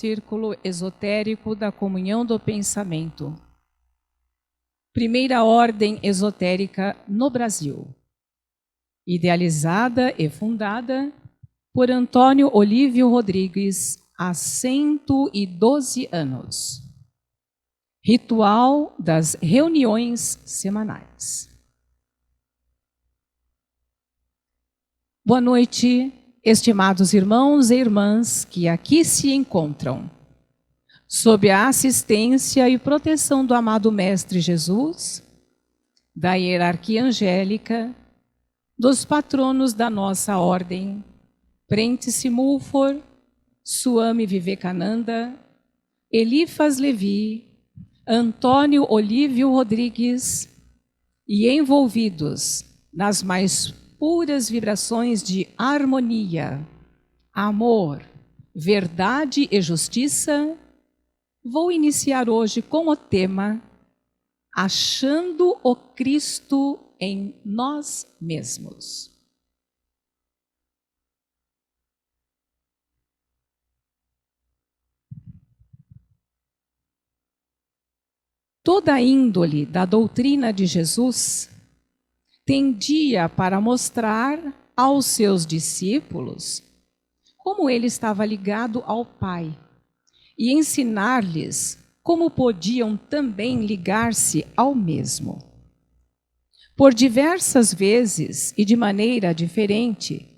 Círculo Esotérico da Comunhão do Pensamento. Primeira ordem esotérica no Brasil. Idealizada e fundada por Antônio Olívio Rodrigues há 112 anos. Ritual das reuniões semanais. Boa noite, estimados irmãos e irmãs que aqui se encontram. Sob a assistência e proteção do amado Mestre Jesus, da hierarquia angélica, dos patronos da nossa ordem, Prentice Mulford, Swami Vivekananda, Eliphas Levi, Antônio Olívio Rodrigues, e envolvidos nas mais puras vibrações de harmonia, amor, verdade e justiça, vou iniciar hoje com o tema Achando o Cristo em Nós Mesmos. Toda a índole da doutrina de Jesus tendia para mostrar aos seus discípulos como ele estava ligado ao Pai e ensinar-lhes como podiam também ligar-se ao mesmo. Por diversas vezes e de maneira diferente,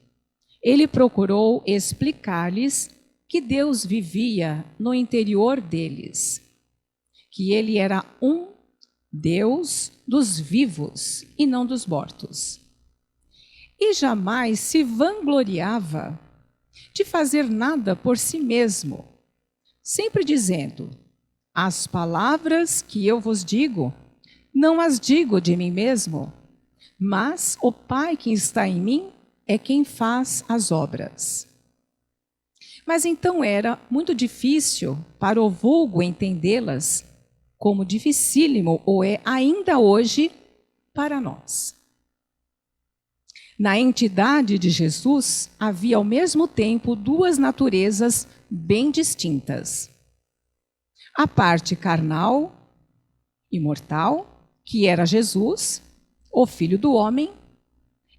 ele procurou explicar-lhes que Deus vivia no interior deles, que ele era um Deus dos vivos e não dos mortos. E jamais se vangloriava de fazer nada por si mesmo, sempre dizendo: as palavras que eu vos digo, não as digo de mim mesmo, mas o Pai que está em mim é quem faz as obras. Mas então era muito difícil para o vulgo entendê-las, como dificílimo o é ainda hoje para nós. Na entidade de Jesus havia ao mesmo tempo duas naturezas bem distintas. A parte carnal e mortal, que era Jesus, o Filho do Homem,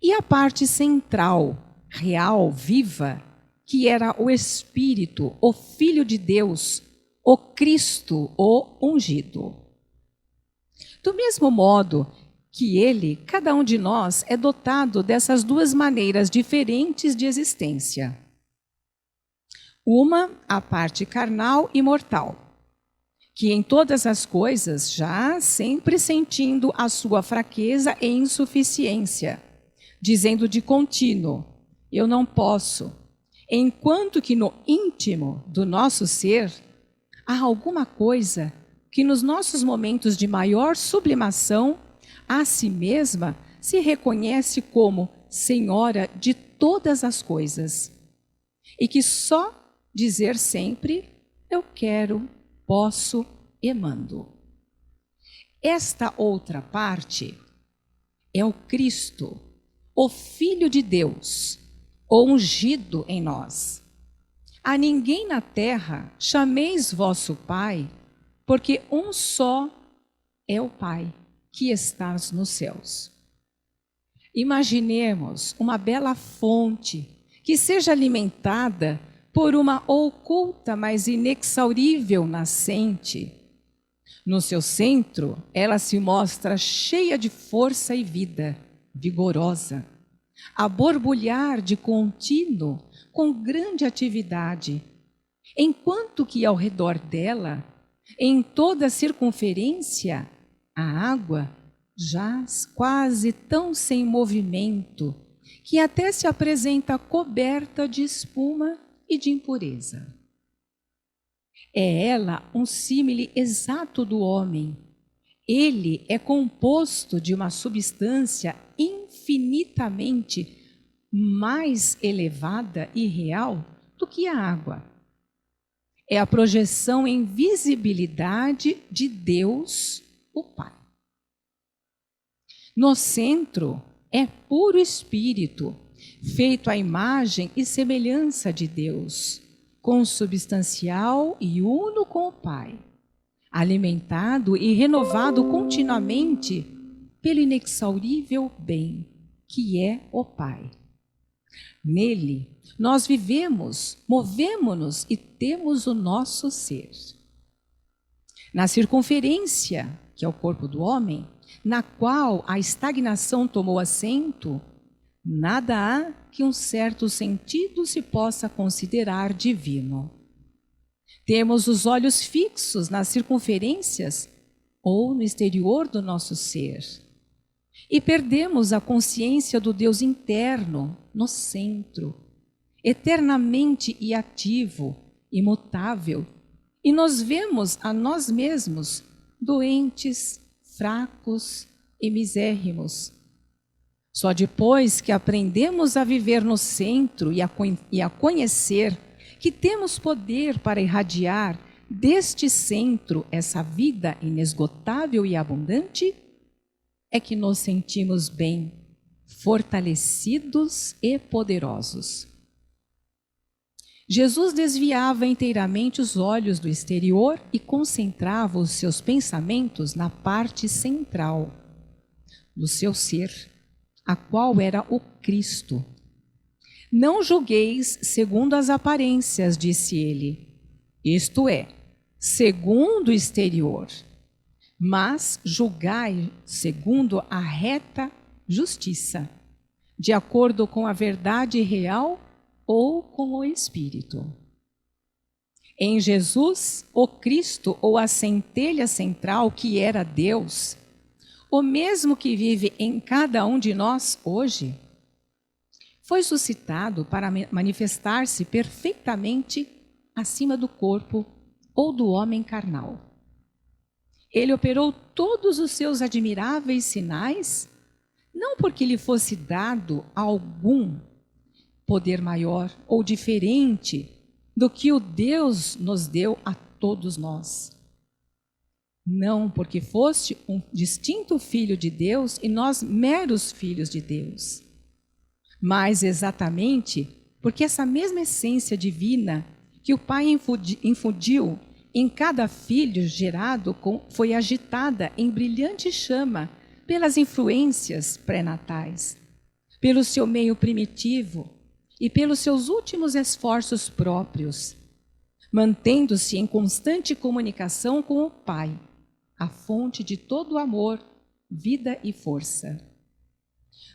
e a parte central, real, viva, que era o Espírito, o Filho de Deus, o Cristo, o ungido. Do mesmo modo que ele, cada um de nós, é dotado dessas duas maneiras diferentes de existência. Uma, a parte carnal e mortal, que em todas as coisas, já sempre sentindo a sua fraqueza e insuficiência, dizendo de contínuo: eu não posso, enquanto que no íntimo do nosso ser, há alguma coisa que nos nossos momentos de maior sublimação a si mesma se reconhece como Senhora de todas as coisas. E que só dizer sempre, eu quero, posso e mando. Esta outra parte é o Cristo, o Filho de Deus, o ungido em nós. A ninguém na terra chameis vosso Pai, porque um só é o Pai, que estás nos céus. Imaginemos uma bela fonte que seja alimentada por uma oculta, mas inexaurível nascente. No seu centro, ela se mostra cheia de força e vida, vigorosa, a borbulhar de contínuo, com grande atividade, enquanto que ao redor dela, em toda a circunferência, a água jaz quase tão sem movimento, que até se apresenta coberta de espuma e de impureza. É ela um símile exato do homem. Ele é composto de uma substância infinitamente mais elevada e real do que a água. É a projeção em visibilidade de Deus, o Pai. No centro é puro espírito, feito à imagem e semelhança de Deus, consubstancial e uno com o Pai, alimentado e renovado continuamente pelo inexaurível bem, que é o Pai. Nele, nós vivemos, movemo-nos e temos o nosso ser. Na circunferência, que é o corpo do homem, na qual a estagnação tomou assento, nada há que um certo sentido se possa considerar divino. Temos os olhos fixos nas circunferências ou no exterior do nosso ser. E perdemos a consciência do Deus interno, no centro, eternamente e ativo, imutável, e nos vemos a nós mesmos doentes, fracos e misérrimos. Só depois que aprendemos a viver no centro e a conhecer que temos poder para irradiar deste centro essa vida inesgotável e abundante, é que nos sentimos bem, fortalecidos e poderosos. Jesus desviava inteiramente os olhos do exterior e concentrava os seus pensamentos na parte central do seu ser, a qual era o Cristo. Não julgueis segundo as aparências, disse ele, isto é, segundo o exterior, mas julgai segundo a reta justiça, de acordo com a verdade real ou com o Espírito. Em Jesus, o Cristo ou a centelha central que era Deus, o mesmo que vive em cada um de nós hoje, foi suscitado para manifestar-se perfeitamente acima do corpo ou do homem carnal. Ele operou todos os seus admiráveis sinais, não porque lhe fosse dado algum poder maior ou diferente do que o Deus nos deu a todos nós. Não porque fosse um distinto filho de Deus e nós meros filhos de Deus, mas exatamente porque essa mesma essência divina que o Pai infundiu em cada filho gerado foi agitada em brilhante chama pelas influências pré-natais, pelo seu meio primitivo e pelos seus últimos esforços próprios, mantendo-se em constante comunicação com o Pai, a fonte de todo o amor, vida e força.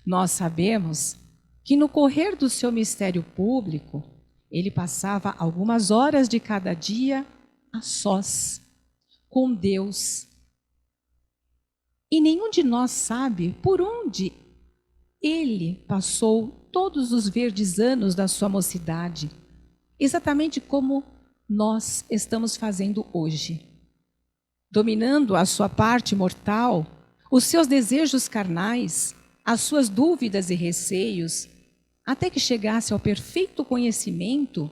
Nós sabemos que no correr do seu mistério público, ele passava algumas horas de cada dia a sós, com Deus. E nenhum de nós sabe por onde ele passou todos os verdes anos da sua mocidade, exatamente como nós estamos fazendo hoje. Dominando a sua parte mortal, os seus desejos carnais, as suas dúvidas e receios, até que chegasse ao perfeito conhecimento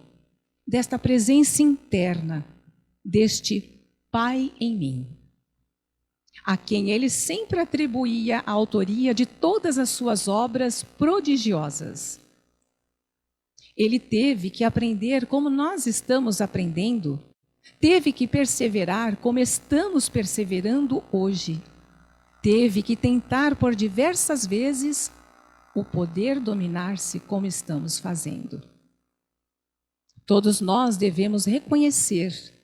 desta presença interna, deste Pai em mim, a quem ele sempre atribuía a autoria de todas as suas obras prodigiosas. Ele teve que aprender como nós estamos aprendendo, teve que perseverar como estamos perseverando hoje, teve que tentar por diversas vezes o poder dominar-se como estamos fazendo. Todos nós devemos reconhecer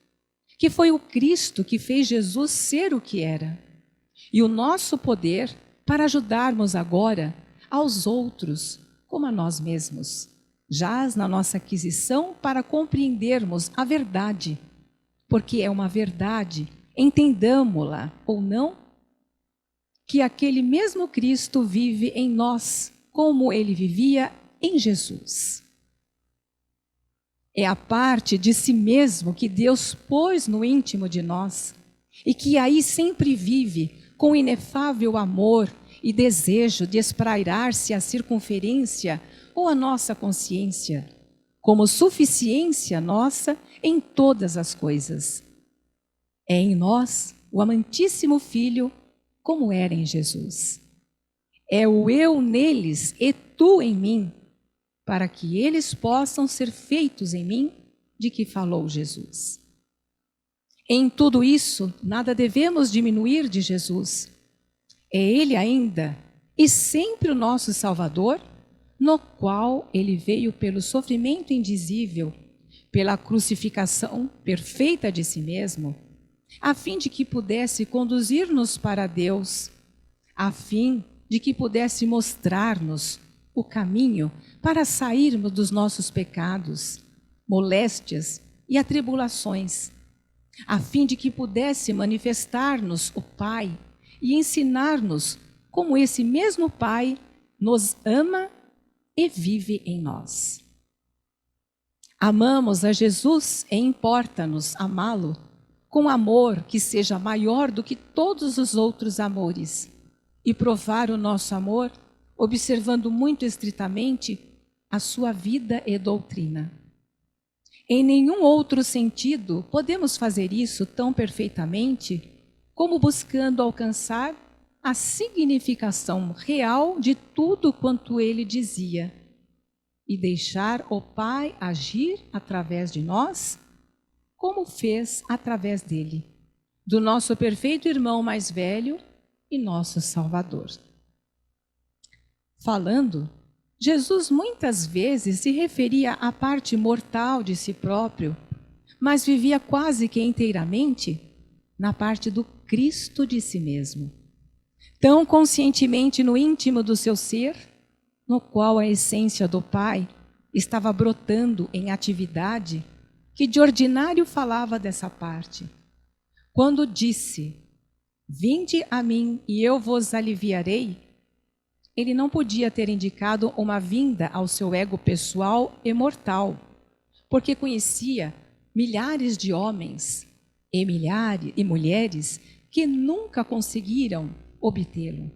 que foi o Cristo que fez Jesus ser o que era, e o nosso poder para ajudarmos agora aos outros como a nós mesmos jaz na nossa aquisição para compreendermos a verdade, porque é uma verdade, entendamo-la ou não, que aquele mesmo Cristo vive em nós, como ele vivia em Jesus. É a parte de si mesmo que Deus pôs no íntimo de nós e que aí sempre vive com inefável amor e desejo de esprairar-se à circunferência ou à nossa consciência, como suficiência nossa em todas as coisas. É em nós o amantíssimo Filho, como era em Jesus. É o eu neles e tu em mim, para que eles possam ser feitos em mim de que falou Jesus. Em tudo isso, nada devemos diminuir de Jesus. É Ele ainda e sempre o nosso Salvador, no qual Ele veio pelo sofrimento indizível, pela crucificação perfeita de si mesmo, a fim de que pudesse conduzir-nos para Deus, a fim de que pudesse mostrar-nos o caminho para sairmos dos nossos pecados, moléstias e atribulações, a fim de que pudesse manifestar-nos o Pai e ensinar-nos como esse mesmo Pai nos ama e vive em nós. Amamos a Jesus e importa-nos amá-lo com amor que seja maior do que todos os outros amores e provar o nosso amor observando muito estritamente a sua vida e doutrina. Em nenhum outro sentido podemos fazer isso tão perfeitamente como buscando alcançar a significação real de tudo quanto ele dizia e deixar o Pai agir através de nós, como fez através dele, do nosso perfeito irmão mais velho e nosso Salvador. Falando, Jesus muitas vezes se referia à parte mortal de si próprio, mas vivia quase que inteiramente na parte do Cristo de si mesmo, tão conscientemente no íntimo do seu ser, no qual a essência do Pai estava brotando em atividade, que de ordinário falava dessa parte. Quando disse, "Vinde a mim e eu vos aliviarei", ele não podia ter indicado uma vinda ao seu ego pessoal e mortal, porque conhecia milhares de homens e mulheres que nunca conseguiram obtê-lo.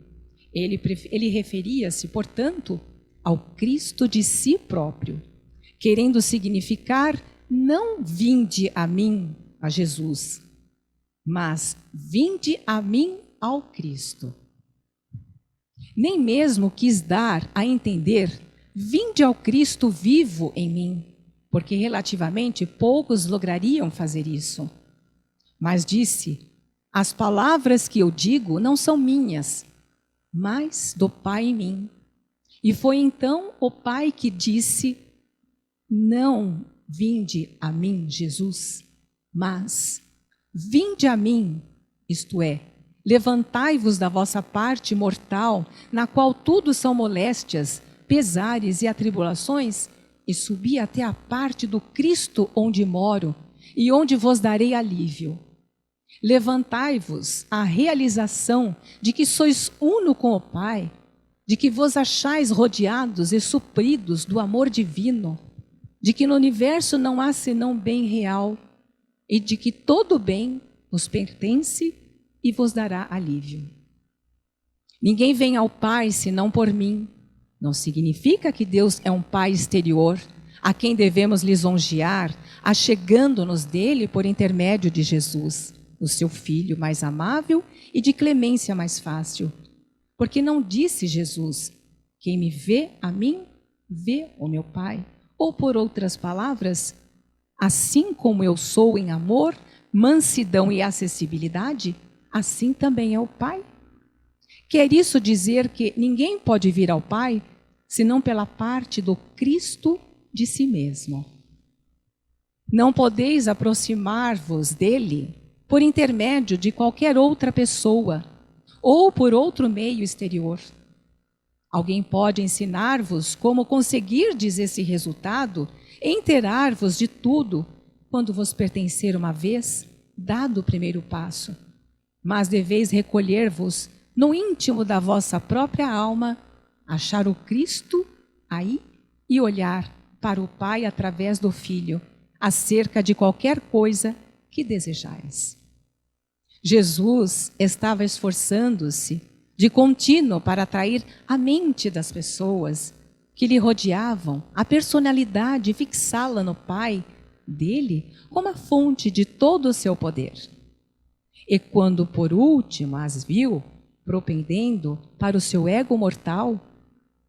Ele referia-se, portanto, ao Cristo de si próprio, querendo significar não vinde a mim, a Jesus, mas vinde a mim ao Cristo. Nem mesmo quis dar a entender, vinde ao Cristo vivo em mim, porque relativamente poucos lograriam fazer isso. Mas disse, as palavras que eu digo não são minhas, mas do Pai em mim. E foi então o Pai que disse, não vinde a mim, Jesus, mas vinde a mim, isto é, levantai-vos da vossa parte mortal, na qual tudo são moléstias, pesares e atribulações, e subi até a parte do Cristo onde moro, e onde vos darei alívio. Levantai-vos à realização de que sois uno com o Pai, de que vos achais rodeados e supridos do amor divino, de que no universo não há senão bem real, e de que todo bem vos pertence e vos dará alívio. Ninguém vem ao Pai senão por mim. Não significa que Deus é um Pai exterior, a quem devemos lisonjear, achegando-nos dele por intermédio de Jesus, o seu Filho mais amável e de clemência mais fácil. Porque não disse Jesus, quem me vê a mim, vê o meu Pai. Ou por outras palavras, assim como eu sou em amor, mansidão e acessibilidade, assim também é o Pai. Quer isso dizer que ninguém pode vir ao Pai, senão pela parte do Cristo de si mesmo. Não podeis aproximar-vos dele por intermédio de qualquer outra pessoa ou por outro meio exterior. Alguém pode ensinar-vos como conseguirdes esse resultado e inteirar-vos de tudo quando vos pertencer uma vez, dado o primeiro passo. Mas deveis recolher-vos no íntimo da vossa própria alma, achar o Cristo aí e olhar para o Pai através do Filho, acerca de qualquer coisa que desejais. Jesus estava esforçando-se de contínuo para atrair a mente das pessoas que lhe rodeavam, a personalidade e fixá-la no Pai dele como a fonte de todo o seu poder. E quando por último as viu, propendendo para o seu ego mortal,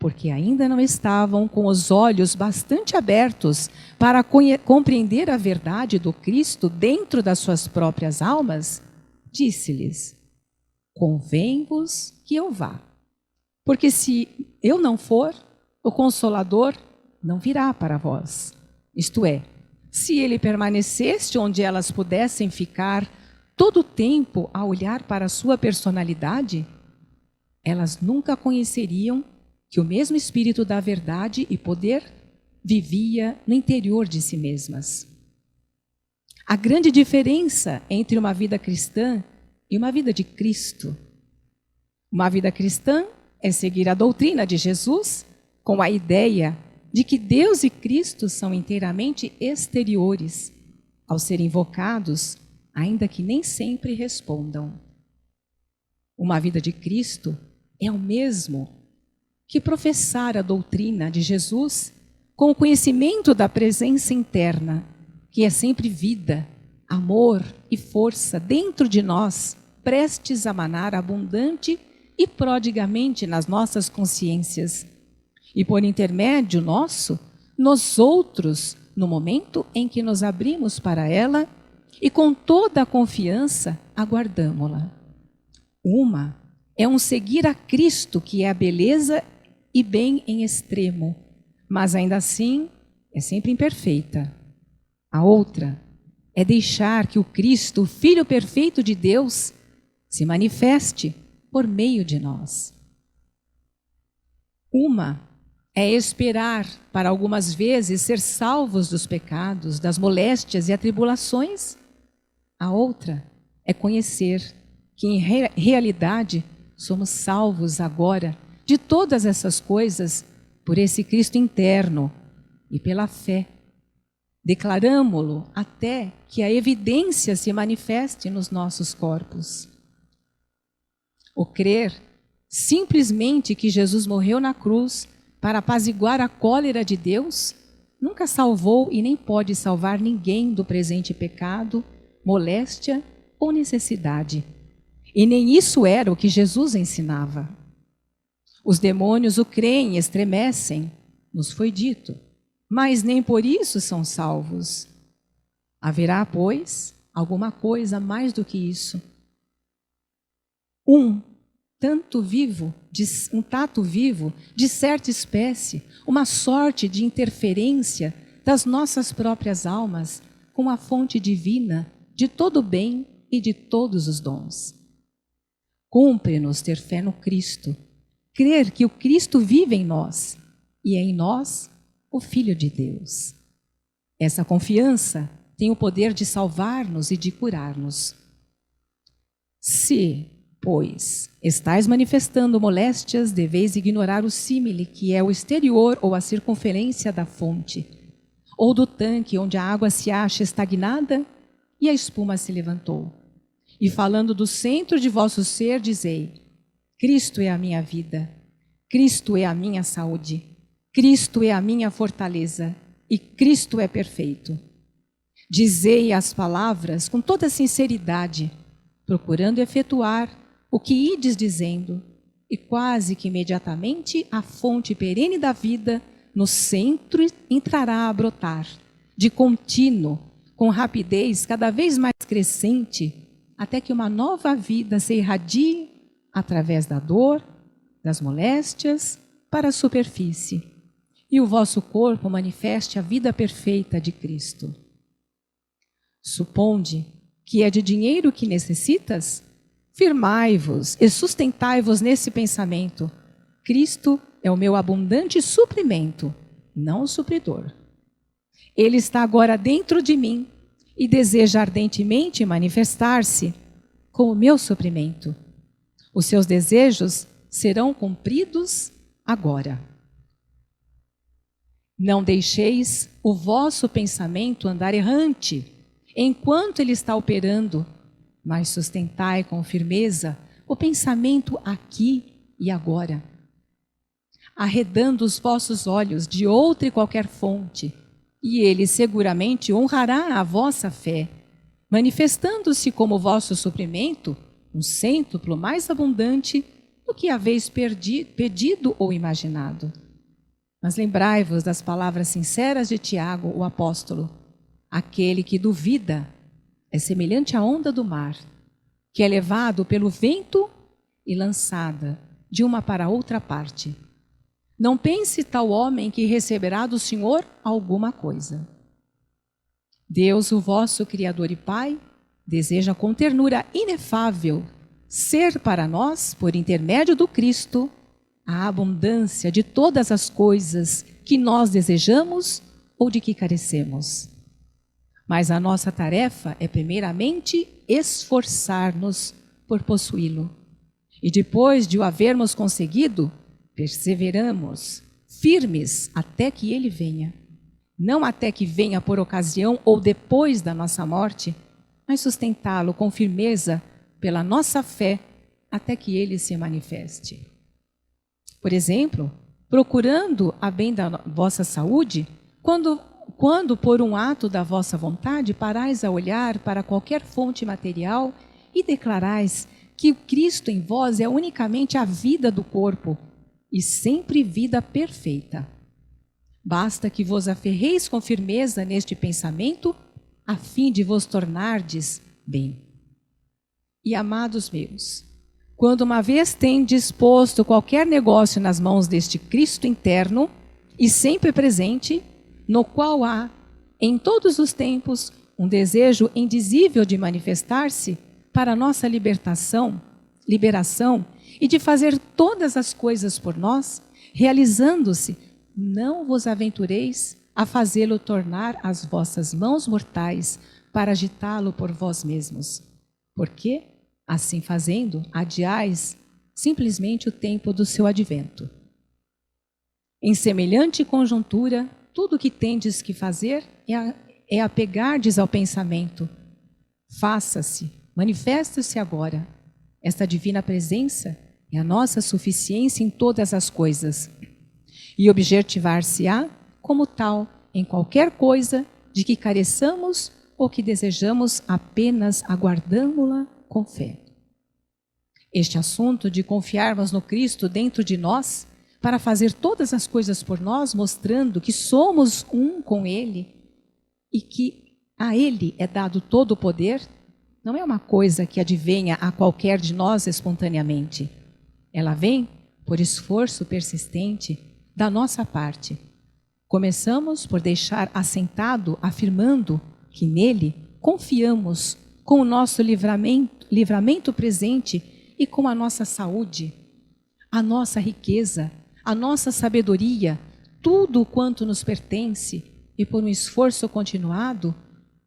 porque ainda não estavam com os olhos bastante abertos para compreender a verdade do Cristo dentro das suas próprias almas, disse-lhes: convém-vos que eu vá, porque se eu não for, o Consolador não virá para vós. Isto é, se ele permanecesse onde elas pudessem ficar todo o tempo a olhar para a sua personalidade, elas nunca conheceriam que o mesmo Espírito da verdade e poder vivia no interior de si mesmas. A grande diferença entre uma vida cristã e uma vida de Cristo. Uma vida cristã é seguir a doutrina de Jesus com a ideia de que Deus e Cristo são inteiramente exteriores, ao serem invocados, ainda que nem sempre respondam. Uma vida de Cristo é o mesmo que professar a doutrina de Jesus com o conhecimento da presença interna, que é sempre vida, amor e força dentro de nós, prestes a manar abundante e prodigamente nas nossas consciências. E por intermédio nosso, nós outros, no momento em que nos abrimos para ela e com toda a confiança aguardamo-la. Uma é um seguir a Cristo, que é a beleza e bem em extremo, mas ainda assim é sempre imperfeita. A outra é deixar que o Cristo, o Filho perfeito de Deus, se manifeste por meio de nós. Uma é esperar para algumas vezes ser salvos dos pecados, das moléstias e atribulações. A outra é conhecer que em realidade somos salvos agora de todas essas coisas por esse Cristo interno e pela fé. Declaramo-lo até que a evidência se manifeste nos nossos corpos. O crer simplesmente que Jesus morreu na cruz para apaziguar a cólera de Deus nunca salvou e nem pode salvar ninguém do presente pecado, moléstia ou necessidade. E nem isso era o que Jesus ensinava. Os demônios o creem e estremecem, nos foi dito, mas nem por isso são salvos. Haverá, pois, alguma coisa mais do que isso. Um tato vivo de certa espécie, uma sorte de interferência das nossas próprias almas com a fonte divina de todo o bem e de todos os dons. Cumpre-nos ter fé no Cristo, crer que o Cristo vive em nós e é em nós o Filho de Deus. Essa confiança tem o poder de salvar-nos e de curar-nos. Se, pois, estais manifestando moléstias, deveis ignorar o símile, que é o exterior ou a circunferência da fonte, ou do tanque onde a água se acha estagnada e a espuma se levantou. E falando do centro de vosso ser, dizei: Cristo é a minha vida, Cristo é a minha saúde, Cristo é a minha fortaleza e Cristo é perfeito. Dizei as palavras com toda sinceridade, procurando efetuar o que ides dizendo, e quase que imediatamente a fonte perene da vida no centro entrará a brotar, de contínuo, com rapidez cada vez mais crescente, até que uma nova vida se irradie através da dor, das moléstias, para a superfície, e o vosso corpo manifeste a vida perfeita de Cristo. Suponde que é de dinheiro que necessitas? Firmai-vos e sustentai-vos nesse pensamento. Cristo é o meu abundante suprimento, não o supridor. Ele está agora dentro de mim e deseja ardentemente manifestar-se com o meu suprimento. Os seus desejos serão cumpridos agora. Não deixeis o vosso pensamento andar errante enquanto ele está operando, mas sustentai com firmeza o pensamento aqui e agora, arredando os vossos olhos de outra e qualquer fonte, e ele seguramente honrará a vossa fé, manifestando-se como vosso suprimento, um cêntuplo mais abundante do que haveis pedido ou imaginado. Mas lembrai-vos das palavras sinceras de Tiago, o apóstolo. Aquele que duvida é semelhante à onda do mar, que é levado pelo vento e lançada de uma para outra parte. Não pense tal homem que receberá do Senhor alguma coisa. Deus, o vosso Criador e Pai, deseja com ternura inefável ser para nós, por intermédio do Cristo, a abundância de todas as coisas que nós desejamos ou de que carecemos. Mas a nossa tarefa é primeiramente esforçar-nos por possuí-lo. E depois de o havermos conseguido, perseveramos, firmes até que ele venha. Não até que venha por ocasião ou depois da nossa morte, mas sustentá-lo com firmeza pela nossa fé até que ele se manifeste. Por exemplo, procurando a bem da vossa saúde, quando por um ato da vossa vontade parais a olhar para qualquer fonte material e declarais que o Cristo em vós é unicamente a vida do corpo e sempre vida perfeita. Basta que vos aferreis com firmeza neste pensamento, a fim de vos tornardes bem. E amados meus, quando uma vez tendes posto qualquer negócio nas mãos deste Cristo interno e sempre presente, no qual há, em todos os tempos, um desejo indizível de manifestar-se para a nossa liberação e de fazer todas as coisas por nós, realizando-se, não vos aventureis a fazê-lo tornar as vossas mãos mortais para agitá-lo por vós mesmos. Porque, assim fazendo, adiais simplesmente o tempo do seu advento. Em semelhante conjuntura, tudo o que tendes que fazer é apegardes ao pensamento. Faça-se, manifesta-se agora. Esta divina presença é a nossa suficiência em todas as coisas. E objetivar-se-á como tal em qualquer coisa de que careçamos ou que desejamos, apenas aguardamo-la com fé. Este assunto de confiarmos no Cristo dentro de nós para fazer todas as coisas por nós, mostrando que somos um com Ele e que a Ele é dado todo o poder, não é uma coisa que advenha a qualquer de nós espontaneamente. Ela vem por esforço persistente da nossa parte. Começamos por deixar assentado, afirmando que nele confiamos com o nosso livramento presente e com a nossa saúde, a nossa riqueza, a nossa sabedoria, tudo quanto nos pertence, e por um esforço continuado,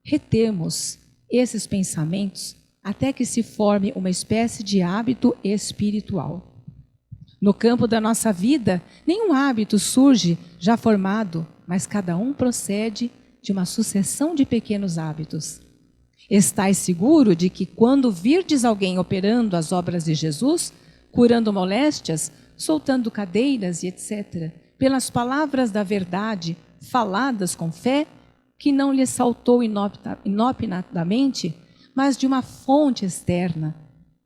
retemos esses pensamentos até que se forme uma espécie de hábito espiritual. No campo da nossa vida, nenhum hábito surge já formado, mas cada um procede de uma sucessão de pequenos hábitos. Estais seguro de que quando virdes alguém operando as obras de Jesus, curando moléstias, soltando cadeiras e etc., pelas palavras da verdade faladas com fé, que não lhe saltou inopinadamente, mas de uma fonte externa.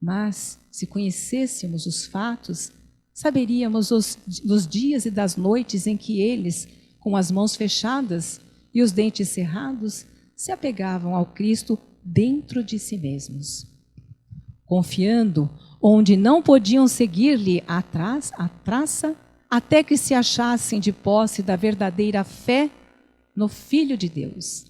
Mas, se conhecêssemos os fatos, saberíamos os dias e das noites em que eles, com as mãos fechadas e os dentes cerrados, se apegavam ao Cristo dentro de si mesmos, confiando onde não podiam seguir-lhe a traça, até que se achassem de posse da verdadeira fé no Filho de Deus.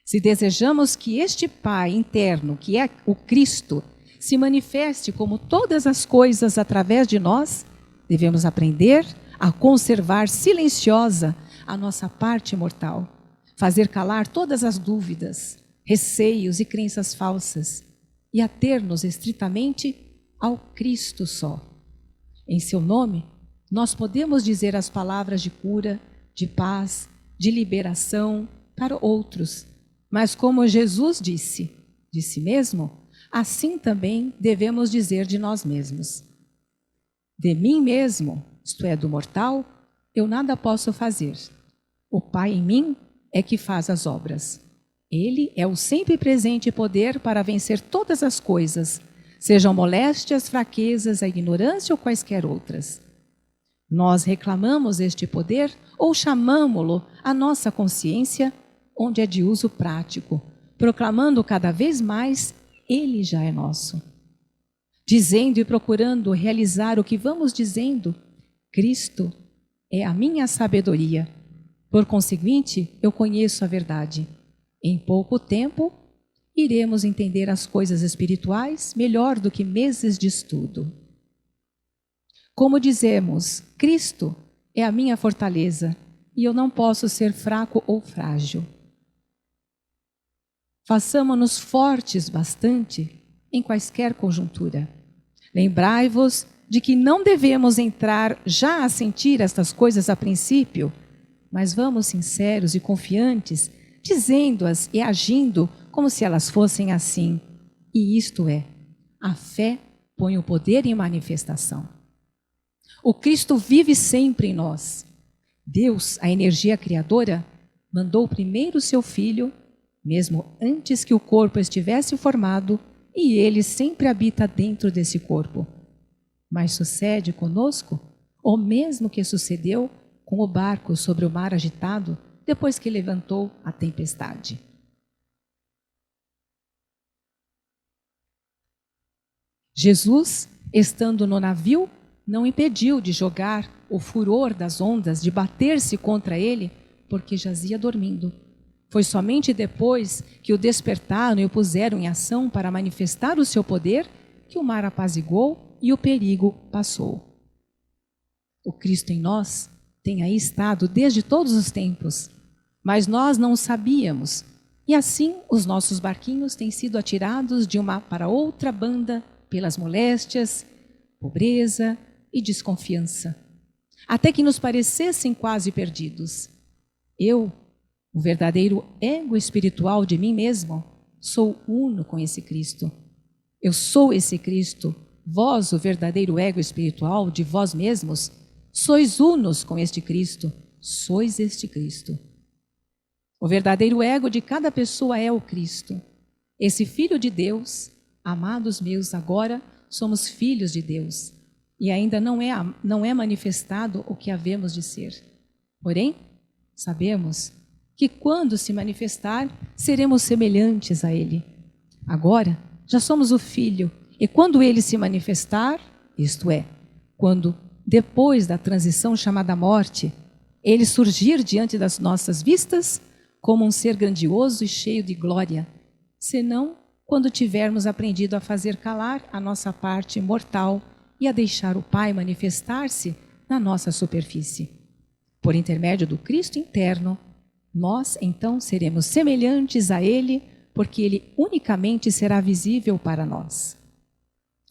Se desejamos que este Pai interno, que é o Cristo, se manifeste como todas as coisas através de nós, devemos aprender a conservar silenciosa a nossa parte mortal, fazer calar todas as dúvidas, receios e crenças falsas, e ater-nos estritamente ao Cristo só. Em seu nome, nós podemos dizer as palavras de cura, de paz, de liberação para outros, mas como Jesus disse de si mesmo, assim também devemos dizer de nós mesmos. De mim mesmo, isto é, do mortal, eu nada posso fazer. O Pai em mim é que faz as obras. Ele é o sempre presente poder para vencer todas as coisas, sejam moléstias, fraquezas, a ignorância ou quaisquer outras. Nós reclamamos este poder ou chamamo-lo à nossa consciência, onde é de uso prático, proclamando cada vez mais, ele já é nosso. Dizendo e procurando realizar o que vamos dizendo, Cristo é a minha sabedoria. Por conseguinte, eu conheço a verdade. Em pouco tempo, iremos entender as coisas espirituais melhor do que meses de estudo. Como dizemos, Cristo é a minha fortaleza e eu não posso ser fraco ou frágil. Façamo-nos fortes bastante em quaisquer conjuntura. Lembrai-vos de que não devemos entrar já a sentir estas coisas a princípio, mas vamos sinceros e confiantes, dizendo-as e agindo como se elas fossem assim. E isto é, a fé põe o poder em manifestação. O Cristo vive sempre em nós. Deus, a energia criadora, mandou primeiro seu Filho, mesmo antes que o corpo estivesse formado, e ele sempre habita dentro desse corpo. Mas sucede conosco o mesmo que sucedeu com o barco sobre o mar agitado depois que levantou a tempestade. Jesus, estando no navio, não impediu de jogar o furor das ondas, de bater-se contra ele, porque jazia dormindo. Foi somente depois que o despertaram e o puseram em ação para manifestar o seu poder que o mar apaziguou e o perigo passou. O Cristo em nós tem aí estado desde todos os tempos, mas nós não o sabíamos, e assim os nossos barquinhos têm sido atirados de uma para outra banda pelas moléstias, pobreza e desconfiança, até que nos parecessem quase perdidos. Eu, o verdadeiro ego espiritual de mim mesmo, sou uno com esse Cristo. Eu sou esse Cristo. Vós, o verdadeiro ego espiritual de vós mesmos, sois unos com este Cristo. Sois este Cristo. O verdadeiro ego de cada pessoa é o Cristo. Esse Filho de Deus, amados meus, agora somos filhos de Deus. E ainda não é manifestado o que havemos de ser. Porém, sabemos que quando se manifestar, seremos semelhantes a Ele. Agora, já somos o Filho, e quando Ele se manifestar, isto é, quando, depois da transição chamada morte, Ele surgir diante das nossas vistas, como um ser grandioso e cheio de glória, senão quando tivermos aprendido a fazer calar a nossa parte mortal e a deixar o Pai manifestar-se na nossa superfície. Por intermédio do Cristo interno, nós então seremos semelhantes a Ele, porque Ele unicamente será visível para nós.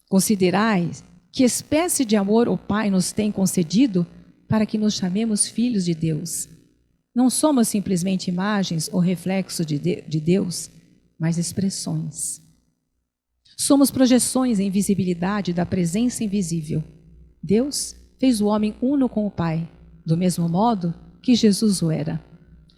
Considerai que espécie de amor o Pai nos tem concedido para que nos chamemos filhos de Deus. Não somos simplesmente imagens ou reflexos de Deus, mas expressões. Somos projeções em visibilidade da presença invisível. Deus fez o homem uno com o Pai, do mesmo modo que Jesus o era.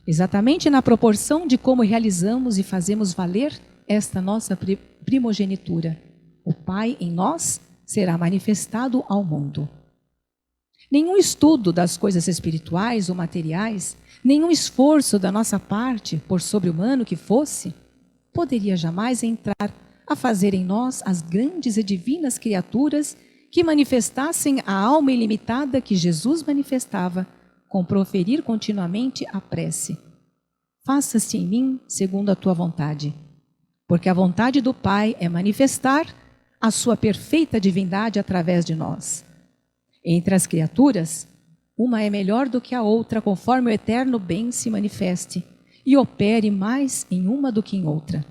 Exatamente na proporção de como realizamos e fazemos valer esta nossa primogenitura. O Pai em nós será manifestado ao mundo. Nenhum estudo das coisas espirituais ou materiais, nenhum esforço da nossa parte, por sobre-humano que fosse, poderia jamais entrar a fazer em nós as grandes e divinas criaturas que manifestassem a alma ilimitada que Jesus manifestava, com proferir continuamente a prece. Faça-se em mim segundo a tua vontade, porque a vontade do Pai é manifestar a sua perfeita divindade através de nós. Entre as criaturas, uma é melhor do que a outra, conforme o eterno bem se manifeste e opere mais em uma do que em outra.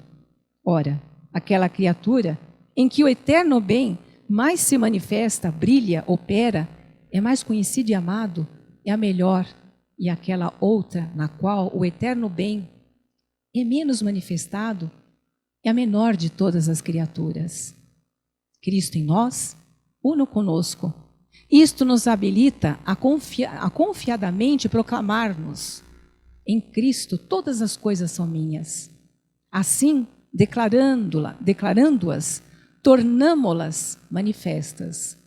Ora, aquela criatura em que o eterno bem mais se manifesta, brilha, opera, é mais conhecido e amado, é a melhor, e aquela outra na qual o eterno bem é menos manifestado, é a menor de todas as criaturas. Cristo em nós, uno conosco. Isto nos habilita a confiadamente proclamar-nos: em Cristo todas as coisas são minhas. Assim, declarando-as tornamo-las manifestas.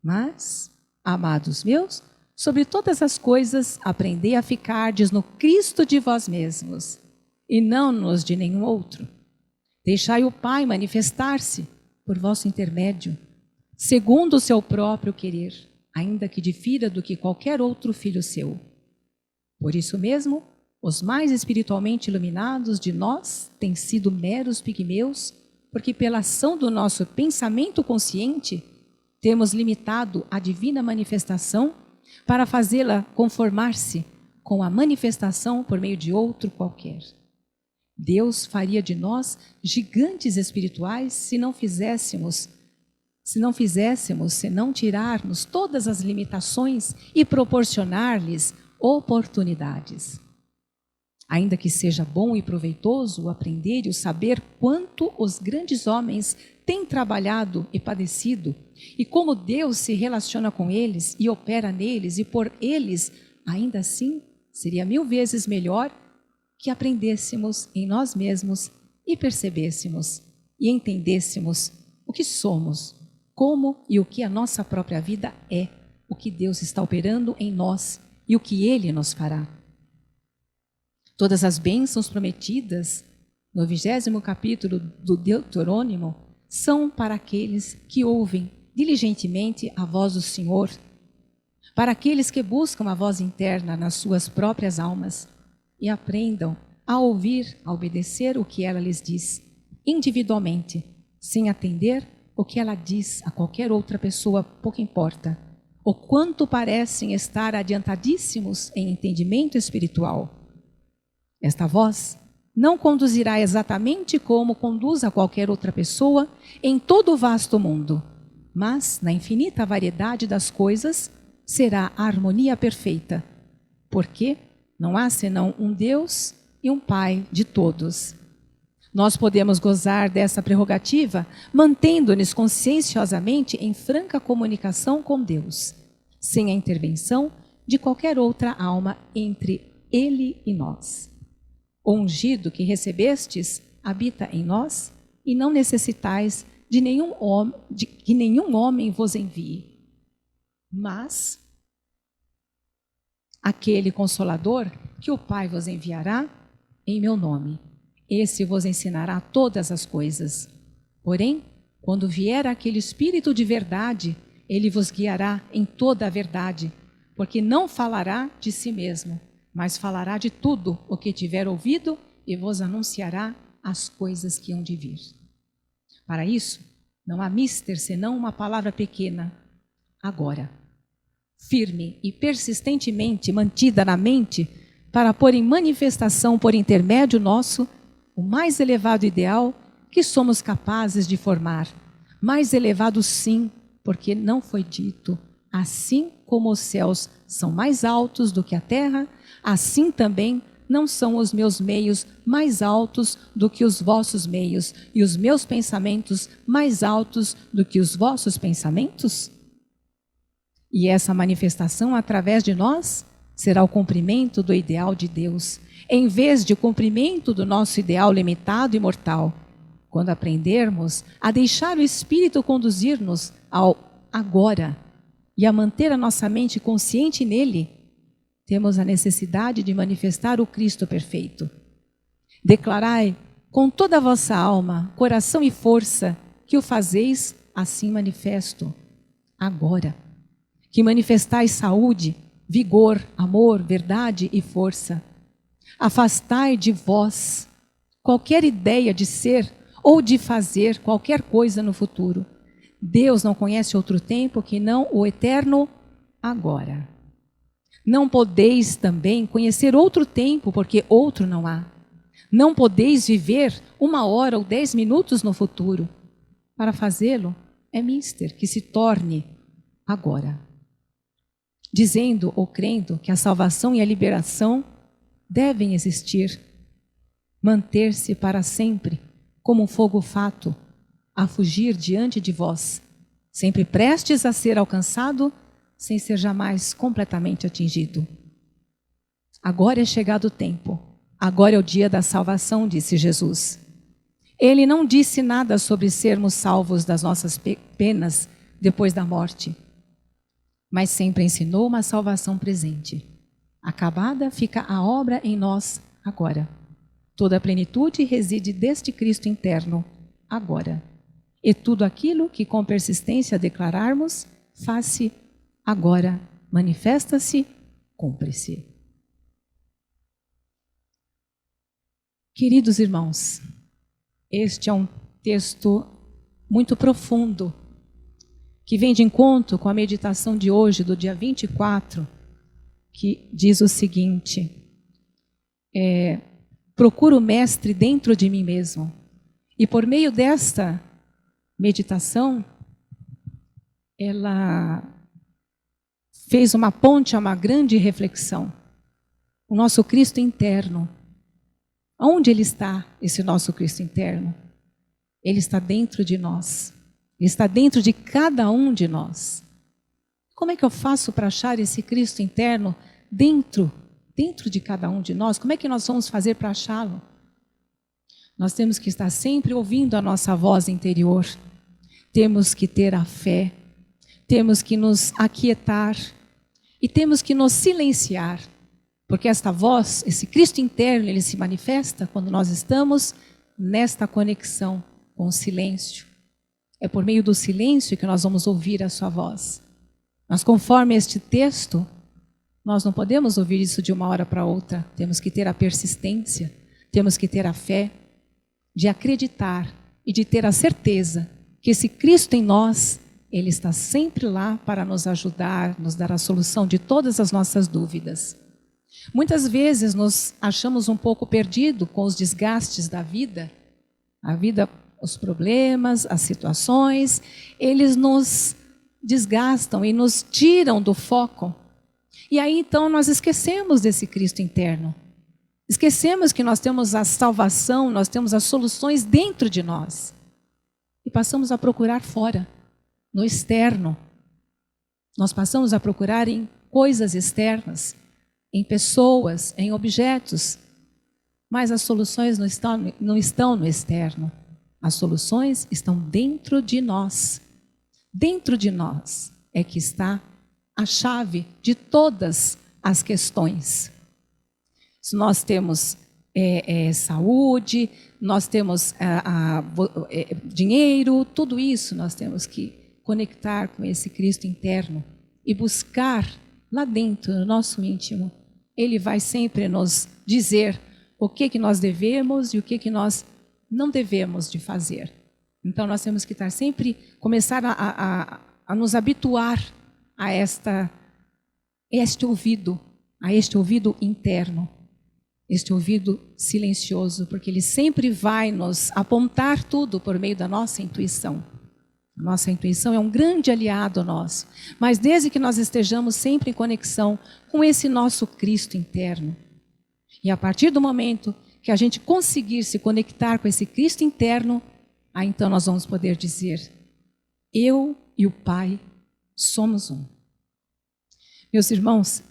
Mas, amados meus, sobre todas as coisas, aprendei a ficardes no Cristo de vós mesmos, e não nos de nenhum outro. Deixai o Pai manifestar-se por vosso intermédio, segundo o seu próprio querer, ainda que difira do que qualquer outro filho seu. Por isso mesmo, os mais espiritualmente iluminados de nós têm sido meros pigmeus, porque pela ação do nosso pensamento consciente, temos limitado a divina manifestação para fazê-la conformar-se com a manifestação por meio de outro qualquer. Deus faria de nós gigantes espirituais se não tirarmos todas as limitações e proporcionar-lhes oportunidades. Ainda que seja bom e proveitoso o aprender e o saber quanto os grandes homens têm trabalhado e padecido, e como Deus se relaciona com eles e opera neles e por eles, ainda assim, seria 1000 vezes melhor que aprendêssemos em nós mesmos e percebêssemos e entendêssemos o que somos, como e o que a nossa própria vida é, o que Deus está operando em nós e o que Ele nos fará. Todas as bênçãos prometidas no 20º capítulo do Deuteronômio são para aqueles que ouvem diligentemente a voz do Senhor, para aqueles que buscam a voz interna nas suas próprias almas e aprendam a ouvir, a obedecer o que ela lhes diz, individualmente, sem atender o que ela diz a qualquer outra pessoa, pouco importa, o quanto parecem estar adiantadíssimos em entendimento espiritual. Esta voz não conduzirá exatamente como conduz a qualquer outra pessoa em todo o vasto mundo, mas na infinita variedade das coisas será a harmonia perfeita, porque não há senão um Deus e um Pai de todos. Nós podemos gozar dessa prerrogativa mantendo-nos conscienciosamente em franca comunicação com Deus, sem a intervenção de qualquer outra alma entre Ele e nós. O ungido que recebestes habita em nós e não necessitais de que nenhum homem vos envie. Mas aquele Consolador que o Pai vos enviará em meu nome, esse vos ensinará todas as coisas. Porém, quando vier aquele Espírito de verdade, ele vos guiará em toda a verdade, porque não falará de si mesmo, mas falará de tudo o que tiver ouvido e vos anunciará as coisas que hão de vir. Para isso, não há mister senão uma palavra pequena, agora, firme e persistentemente mantida na mente, para pôr em manifestação por intermédio nosso o mais elevado ideal que somos capazes de formar. Mais elevado sim, porque não foi dito, assim como os céus são mais altos do que a terra, assim também não são os meus meios mais altos do que os vossos meios, e os meus pensamentos mais altos do que os vossos pensamentos? E essa manifestação através de nós será o cumprimento do ideal de Deus, em vez de o cumprimento do nosso ideal limitado e mortal. Quando aprendermos a deixar o Espírito conduzir-nos ao agora e a manter a nossa mente consciente nele, temos a necessidade de manifestar o Cristo perfeito. Declarai com toda a vossa alma, coração e força que o fazeis assim manifesto, agora. Que manifestais saúde, vigor, amor, verdade e força. Afastai de vós qualquer ideia de ser ou de fazer qualquer coisa no futuro. Deus não conhece outro tempo que não o eterno agora. Não podeis também conhecer outro tempo, porque outro não há. Não podeis viver 1 hora ou 10 minutos no futuro. Para fazê-lo, é mister que se torne agora. Dizendo ou crendo que a salvação e a liberação devem existir, manter-se para sempre como um fogo fato, a fugir diante de vós, sempre prestes a ser alcançado, sem ser jamais completamente atingido. Agora é chegado o tempo, agora é o dia da salvação, disse Jesus. Ele não disse nada sobre sermos salvos das nossas penas depois da morte, mas sempre ensinou uma salvação presente. Acabada fica a obra em nós agora. Toda a plenitude reside deste Cristo interno agora. E tudo aquilo que com persistência declararmos, faz-se agora, manifesta-se, cumpre-se. Queridos irmãos, este é um texto muito profundo, que vem de encontro com a meditação de hoje, do dia 24, que diz o seguinte: procuro o Mestre dentro de mim mesmo. E por meio desta meditação, ela fez uma ponte a uma grande reflexão. O nosso Cristo interno. Onde ele está, esse nosso Cristo interno? Ele está dentro de nós. Ele está dentro de cada um de nós. Como é que eu faço para achar esse Cristo interno dentro de cada um de nós? Como é que nós vamos fazer para achá-lo? Nós temos que estar sempre ouvindo a nossa voz interior. Temos que ter a fé. Temos que nos aquietar. E temos que nos silenciar. Porque esta voz, esse Cristo interno, ele se manifesta quando nós estamos nesta conexão com o silêncio. É por meio do silêncio que nós vamos ouvir a sua voz. Mas conforme este texto, nós não podemos ouvir isso de uma hora para outra. Temos que ter a persistência, temos que ter a fé de acreditar e de ter a certeza que esse Cristo em nós, ele está sempre lá para nos ajudar, nos dar a solução de todas as nossas dúvidas. Muitas vezes nos achamos um pouco perdidos com os desgastes da vida. A vida, os problemas, as situações, eles nos desgastam e nos tiram do foco. E aí então nós esquecemos desse Cristo interno. Esquecemos que nós temos a salvação, nós temos as soluções dentro de nós. E passamos a procurar fora, no externo. Nós passamos a procurar em coisas externas, em pessoas, em objetos. Mas as soluções não estão no externo. As soluções estão dentro de nós. Dentro de nós é que está a chave de todas as questões. Se nós temos saúde, nós temos dinheiro, tudo isso nós temos que conectar com esse Cristo interno e buscar lá dentro, no nosso íntimo. Ele vai sempre nos dizer o que nós devemos e o que nós não devemos de fazer. Então nós temos que estar sempre, começar a nos habituar a este ouvido interno, este ouvido silencioso, porque ele sempre vai nos apontar tudo por meio da nossa intuição. A nossa intuição é um grande aliado nosso, mas desde que nós estejamos sempre em conexão com esse nosso Cristo interno. E a partir do momento que a gente conseguir se conectar com esse Cristo interno, aí então nós vamos poder dizer: eu e o Pai somos um. Meus irmãos,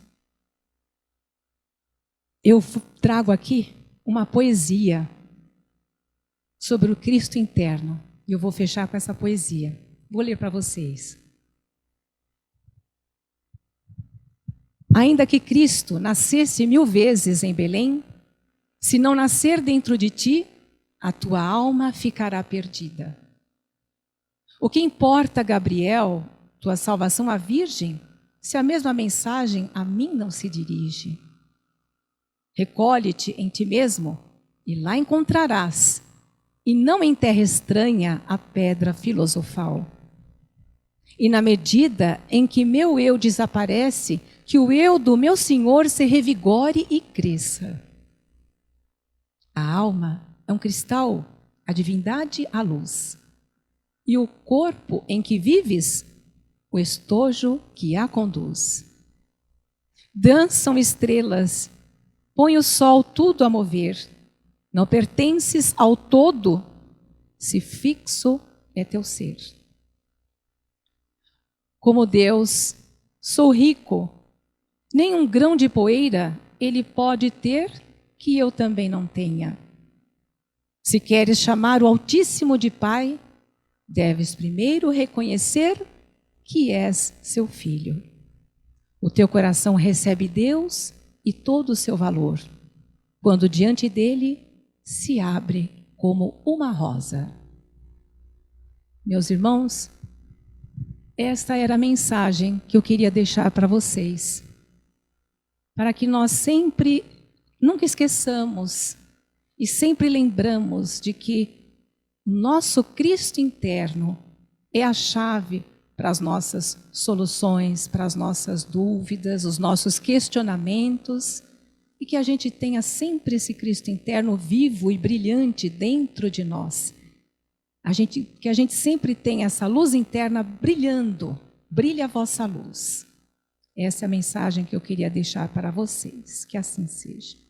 eu trago aqui uma poesia sobre o Cristo interno. E eu vou fechar com essa poesia. Vou ler para vocês. Ainda que Cristo nascesse 1000 vezes em Belém, se não nascer dentro de ti, a tua alma ficará perdida. O que importa, Gabriel, tua salvação à Virgem, se a mesma mensagem a mim não se dirige? Recolhe-te em ti mesmo e lá encontrarás, e não em terra estranha, a pedra filosofal. E na medida em que meu eu desaparece, que o eu do meu Senhor se revigore e cresça. A alma é um cristal, a divindade a luz. E o corpo em que vives, o estojo que a conduz. Dançam estrelas, põe o sol tudo a mover. Não pertences ao todo, se fixo é teu ser. Como Deus, sou rico, nem um grão de poeira ele pode ter que eu também não tenha. Se queres chamar o Altíssimo de Pai, deves primeiro reconhecer que és seu filho. O teu coração recebe Deus e todo o seu valor, quando diante dele se abre como uma rosa. Meus irmãos, esta era a mensagem que eu queria deixar para vocês, para que nós sempre, nunca esqueçamos e sempre lembramos de que o nosso Cristo interno é a chave para as nossas soluções, para as nossas dúvidas, os nossos questionamentos, e que a gente tenha sempre esse Cristo interno vivo e brilhante dentro de nós. Que a gente sempre tenha essa luz interna brilhando. Brilha a vossa luz. Essa é a mensagem que eu queria deixar para vocês. Que assim seja.